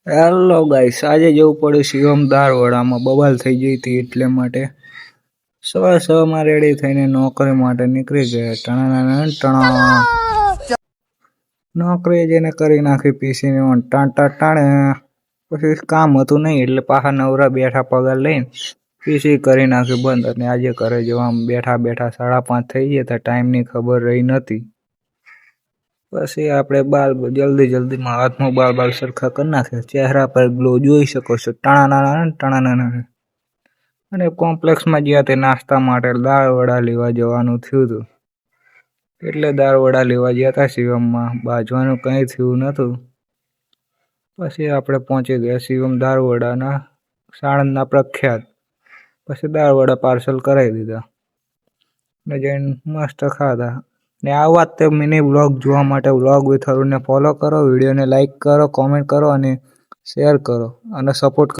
Hello guys, આજે જવું પડ્યું શિવમ દારવાડામાં બબાલ થઈ ગઈ હતી એટલે માટે સવારમાં રેડી થઈને નોકરી માટે નીકળી ગયા. નોકરી જેને કરી નાખી પીસીને ટાણે પછી કામ હતું નહીં એટલે પાછા નવરા બેઠા પગાર લઈને પીસી કરી નાખ્યું બંધ. અને આજે ઘરે જવામાં બેઠા 5:30 થઈ ગયા હતા. ટાઈમની ખબર રહી નથી. પછી આપણે બાલ જલ્દીમાં હાથમાં બાલ સરખા કરી નાખ્યા. ચહેરા પર ગ્લો જોઈ શકો છો. ટાણા અને કોમ્પ્લેક્સમાં ગયા તે નાસ્તા માટે દાળ વડા લેવા જવાનું થયું હતું. એટલે દાળ વડા લેવા ગયા હતા શિવમમાં. બાજવાનું કંઈ થયું નહોતું. પછી આપણે પહોંચી ગયા શિવમ દાળ વડાના સાણંદના પ્રખ્યાત. પછી દાળ વડા પાર્સલ કરાવી દીધા ને જઈને મસ્ત ખાધા. ને આ વાત તે મિની વ્લોગ જોવા માટે વ્લોગ વિથ અરુણને ફોલો કરો, વિડીયોને લાઇક કરો, કોમેન્ટ કરો અને શેર કરો અને સપોર્ટ કરો.